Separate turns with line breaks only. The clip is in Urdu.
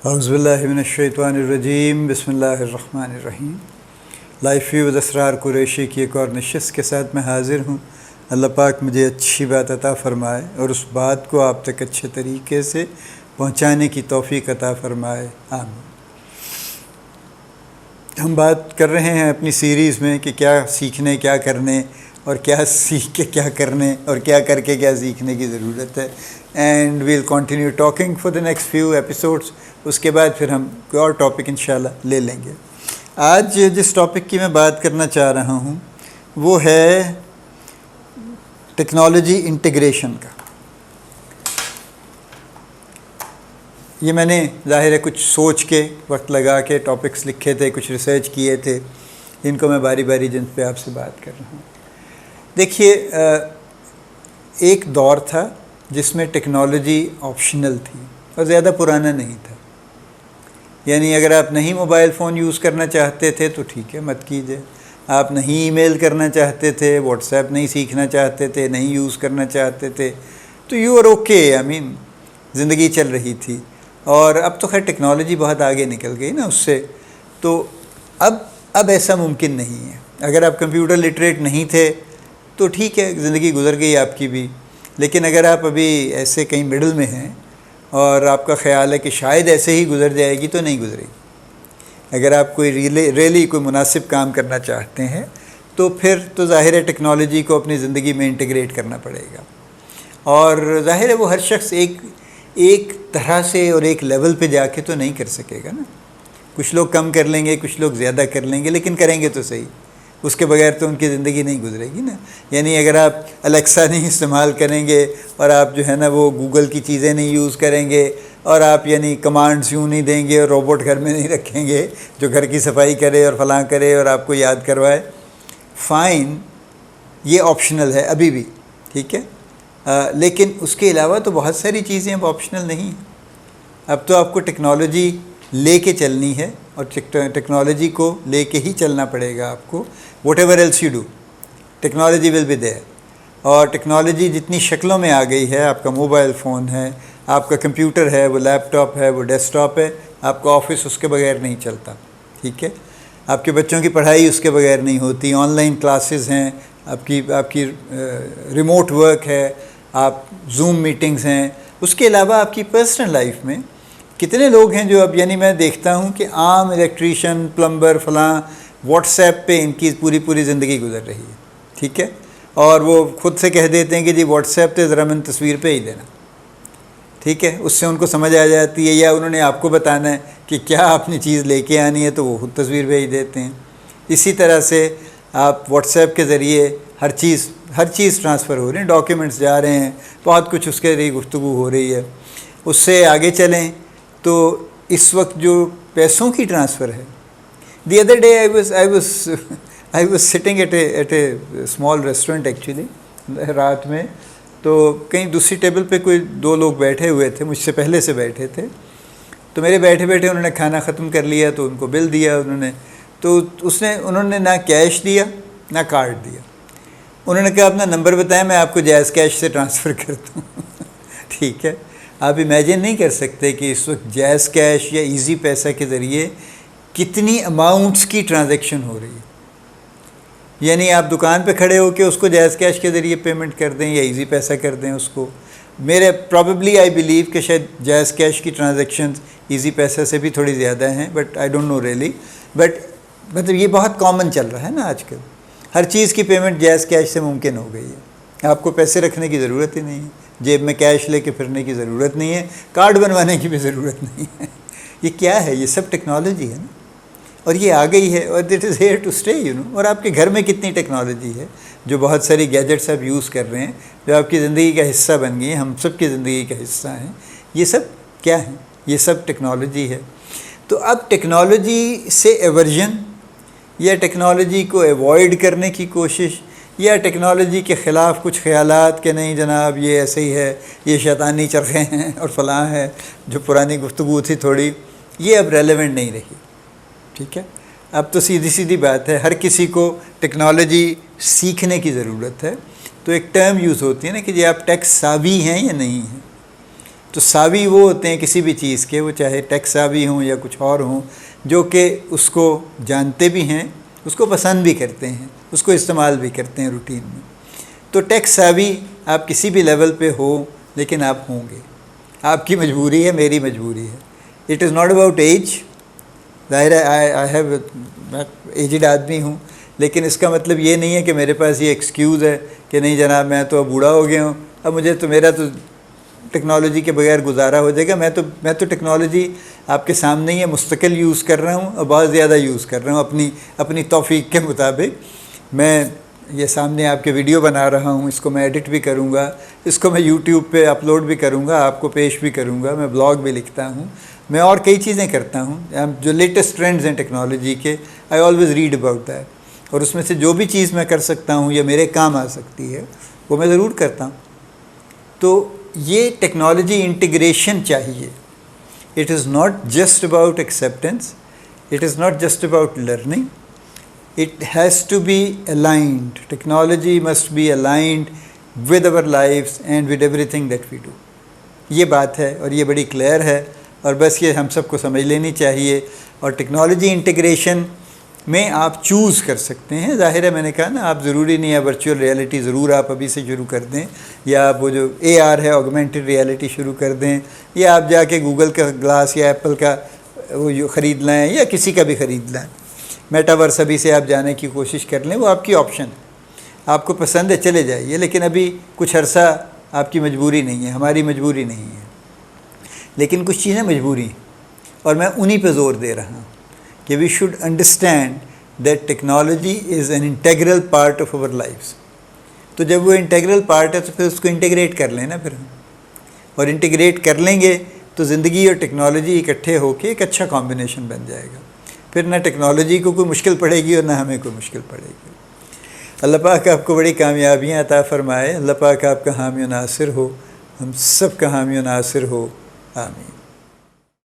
اعوذ باللہ من الشیطان الرجیم، بسم اللہ الرحمن الرحیم۔ لائف ویو ود اسرار قریشی کی ایک اور نشست کے ساتھ میں حاضر ہوں۔ اللہ پاک مجھے اچھی بات عطا فرمائے اور اس بات کو آپ تک اچھے طریقے سے پہنچانے کی توفیق عطا فرمائے، آمین۔ ہم بات کر رہے ہیں اپنی سیریز میں کہ کیا سیکھنے، کیا کرنے، اور کیا سیکھ کے کیا کرنے، اور کیا کر کے کیا سیکھنے کی ضرورت ہے۔ And we'll continue talking for the next few episodes. اس کے بعد پھر ہم کوئی اور ٹاپک انشاءاللہ لے لیں گے۔ آج جس ٹاپک کی میں بات کرنا چاہ رہا ہوں وہ ہے ٹیکنالوجی انٹیگریشن کا۔ یہ میں نے ظاہر ہے کچھ سوچ کے، وقت لگا کے ٹاپکس لکھے تھے، کچھ ریسرچ کیے تھے، جن کو میں باری باری جن پہ آپ سے بات کر رہا ہوں۔ دیکھیے، ایک دور تھا جس میں ٹیکنالوجی آپشنل تھی اور زیادہ پرانا نہیں تھا۔ یعنی اگر آپ نہیں موبائل فون یوز کرنا چاہتے تھے تو ٹھیک ہے، مت کیجئے۔ آپ نہیں ای میل کرنا چاہتے تھے، واٹس ایپ نہیں سیکھنا چاہتے تھے، نہیں یوز کرنا چاہتے تھے تو یو آر اوکے، زندگی چل رہی تھی۔ اور اب تو خیر ٹیکنالوجی بہت آگے نکل گئی نا اس سے، تو اب ایسا ممکن نہیں ہے۔ اگر آپ کمپیوٹر لٹریٹ نہیں تھے تو ٹھیک ہے، زندگی گزر گئی آپ کی بھی۔ لیکن اگر آپ ابھی ایسے کہیں مڈل میں ہیں اور آپ کا خیال ہے کہ شاید ایسے ہی گزر جائے گی، تو نہیں گزرے گی۔ اگر آپ کوئی ریلی کوئی مناسب کام کرنا چاہتے ہیں تو پھر تو ظاہر ہے ٹیکنالوجی کو اپنی زندگی میں انٹیگریٹ کرنا پڑے گا۔ اور ظاہر ہے وہ ہر شخص ایک طرح سے اور ایک لیول پہ جا کے تو نہیں کر سکے گا نا۔ کچھ لوگ کم کر لیں گے، کچھ لوگ زیادہ کر لیں گے، لیکن کریں گے تو صحیح۔ اس کے بغیر تو ان کی زندگی نہیں گزرے گی نا۔ یعنی اگر آپ الیکسا نہیں استعمال کریں گے اور آپ جو ہے نا وہ گوگل کی چیزیں نہیں یوز کریں گے، اور آپ یعنی کمانڈز یوں نہیں دیں گے اور روبوٹ گھر میں نہیں رکھیں گے جو گھر کی صفائی کرے اور فلاں کرے اور آپ کو یاد کروائے، فائن، یہ آپشنل ہے ابھی بھی، ٹھیک ہے۔ لیکن اس کے علاوہ تو بہت ساری چیزیں اب آپشنل نہیں ہیں۔ اب تو آپ کو ٹیکنالوجی لے کے چلنی ہے، اور ٹیکنالوجی کو لے کے ہی چلنا پڑے گا آپ کو۔ Whatever else you do, technology will be there. اور ٹیکنالوجی جتنی شکلوں میں آ گئی ہے، آپ کا موبائل فون ہے، آپ کا کمپیوٹر ہے، وہ لیپ ٹاپ ہے، وہ ڈیسک ٹاپ ہے، آپ کا آفس اس کے بغیر نہیں چلتا، ٹھیک ہے۔ آپ کے بچوں کی پڑھائی اس کے بغیر نہیں ہوتی، آن لائن کلاسز ہیں، آپ کی ریموٹ ورک ہے، آپ زوم میٹنگز ہیں۔ اس کے علاوہ آپ کی پرسنل لائف میں کتنے لوگ ہیں جو اب یعنی میں دیکھتا ہوں کہ عام الیکٹریشین، پلمبر، فلاں واٹس ایپ پہ ان کی پوری زندگی گزر رہی ہے، ٹھیک ہے۔ اور وہ خود سے کہہ دیتے ہیں کہ جی واٹس ایپ پہ ذرا میں تصویر پہ ہی دینا، ٹھیک ہے۔ اس سے ان کو سمجھ آ جاتی ہے، یا انہوں نے آپ کو بتانا ہے کہ کیا اپنی چیز لے کے آنی ہے تو وہ خود تصویر بھیج دیتے ہیں۔ اسی طرح سے آپ واٹس ایپ کے ذریعے ہر چیز ٹرانسفر ہو رہی ہیں، ڈاکیومنٹس جا رہے ہیں، بہت کچھ اس کے ذریعے گفتگو ہو رہی ہے۔ اس سے آگے چلیں تو اس وقت جو پیسوں کی ٹرانسفر ہے، the other day I was sitting at a small restaurant actually، رات میں، تو کہیں دوسری ٹیبل پہ کوئی دو لوگ بیٹھے ہوئے تھے، مجھ سے پہلے سے بیٹھے تھے، تو میرے بیٹھے انہوں نے کھانا ختم کر لیا تو ان کو بل دیا انہوں نے نہ کیش دیا نہ کارڈ دیا۔ انہوں نے کہا اپنا نمبر بتائیں، میں آپ کو جائز کیش سے ٹرانسفر کر دوں ٹھیک ہے۔ آپ امیجن نہیں کر سکتے کہ اس وقت جائز کیش یا ایزی پیسہ کے ذریعے کتنی اماؤنٹس کی ٹرانزیکشن ہو رہی ہے۔ یعنی آپ دکان پہ کھڑے ہو کے اس کو جائز کیش کے ذریعے پیمنٹ کر دیں یا ایزی پیسہ کر دیں اس کو۔ میرے پرابیبلی آئی بلیو کہ شاید جائز کیش کی ٹرانزیکشنز ایزی پیسہ سے بھی تھوڑی زیادہ ہیں، but I don't know really, but مطلب یہ بہت کامن چل رہا ہے نا آج کل۔ ہر چیز کی پیمنٹ جائز کیش سے ممکن ہو گئی ہے۔ آپ کو پیسے رکھنے کی ضرورت ہی نہیں ہے، جیب میں کیش لے کے پھرنے کی ضرورت نہیں ہے، کارڈ بنوانے کی بھی ضرورت نہیں ہے۔ یہ کیا ہے؟ یہ سب ٹیکنالوجی ہے نا، اور یہ آ گئی ہے، اور that is here to stay اور آپ کے گھر میں کتنی ٹیکنالوجی ہے، جو بہت ساری گیجٹس آپ یوز کر رہے ہیں، جو آپ کی زندگی کا حصہ بن گئی ہیں، ہم سب کی زندگی کا حصہ ہیں۔ یہ سب کیا ہیں؟ یہ سب ٹیکنالوجی ہے۔ تو اب ٹیکنالوجی سے ایورژن، یا ٹیکنالوجی کو ایوائڈ کرنے کی کوشش، یا ٹیکنالوجی کے خلاف کچھ خیالات کہ نہیں جناب یہ ایسے ہی ہے، یہ شیطانی چرخے ہیں اور فلاں ہے، جو پرانی گفتگو تھی تھوڑی، یہ اب ریلیونٹ نہیں رہی، ٹھیک ہے۔ اب تو سیدھی بات ہے، ہر کسی کو ٹیکنالوجی سیکھنے کی ضرورت ہے۔ تو ایک ٹرم یوز ہوتی ہے نا کہ جی آپ ٹیک ساوی ہیں یا نہیں ہیں۔ تو ساوی وہ ہوتے ہیں کسی بھی چیز کے، وہ چاہے ٹیک ساوی ہوں یا کچھ اور ہوں، جو کہ اس کو جانتے بھی ہیں، اس کو پسند بھی کرتے ہیں، اس کو استعمال بھی کرتے ہیں روٹین میں۔ تو ٹیک ساوی آپ کسی بھی لیول پہ ہو، لیکن آپ ہوں گے، آپ کی مجبوری ہے، میری مجبوری ہے۔ It is not about age, ظاہر ہے میں ایجڈ آدمی ہوں، لیکن اس کا مطلب یہ نہیں ہے کہ میرے پاس یہ ایکسکیوز ہے کہ نہیں جناب میں تو اب بوڑھا ہو گیا ہوں، اب میرا تو ٹیکنالوجی کے بغیر گزارا ہو جائے گا۔ میں تو ٹیکنالوجی آپ کے سامنے ہی ہے، مستقل یوز کر رہا ہوں اور بہت زیادہ یوز کر رہا ہوں اپنی توفیق کے مطابق۔ میں یہ سامنے آپ کے ویڈیو بنا رہا ہوں، اس کو میں ایڈٹ بھی کروں گا، اس کو میں یوٹیوب پہ اپلوڈ بھی کروں گا، آپ کو پیش بھی کروں گا، میں بلاگ بھی لکھتا ہوں، میں اور کئی چیزیں کرتا ہوں۔ جو لیٹسٹ ٹرینڈز ہیں ٹیکنالوجی کے، I always read about that, اور اس میں سے جو بھی چیز میں کر سکتا ہوں یا میرے کام آ سکتی ہے وہ میں ضرور کرتا ہوں۔ تو یہ ٹیکنالوجی انٹیگریشن چاہیے۔ It is not just about acceptance, it is not just about learning, it has to be aligned. Technology must be aligned with our lives and with everything that we do. یہ بات ہے اور یہ بڑی کلیئر ہے، اور بس یہ ہم سب کو سمجھ لینی چاہیے۔ اور ٹیکنالوجی انٹیگریشن میں آپ چوز کر سکتے ہیں، ظاہر ہے میں نے کہا نا، آپ ضروری نہیں ہے ورچوئل ریئلٹی ضرور آپ ابھی سے شروع کر دیں، یا آپ وہ جو AR ہے آگمنٹڈ ریئلٹی شروع کر دیں، یا آپ جا کے گوگل کا گلاس یا ایپل کا وہ خرید لیں، یا کسی کا بھی خرید لیں، میٹاورس ابھی سے آپ جانے کی کوشش کر لیں، وہ آپ کی آپشن ہے، آپ کو پسند ہے چلے جائیے، لیکن ابھی کچھ عرصہ آپ کی مجبوری نہیں ہے، ہماری مجبوری نہیں ہے، لیکن کچھ چیزیں مجبوری ہیں، اور میں انہی پہ زور دے رہا ہوں کہ we should understand that technology is an integral part of our lives. تو جب وہ انٹیگرل پارٹ ہے تو پھر اس کو انٹیگریٹ کر لیں نا، پھر ہم اور انٹیگریٹ کر لیں گے تو زندگی اور ٹیکنالوجی اکٹھے ہو کے ایک اچھا کمبینیشن بن جائے گا، پھر نہ ٹیکنالوجی کو کوئی مشکل پڑے گی اور نہ ہمیں کوئی مشکل پڑے گی۔ اللہ پاک آپ کو بڑی کامیابیاں عطا فرمائے، اللہ پاک آپ کا حامی و ناصر ہو، ہم سب کا حامی و ناصر ہو، آمین۔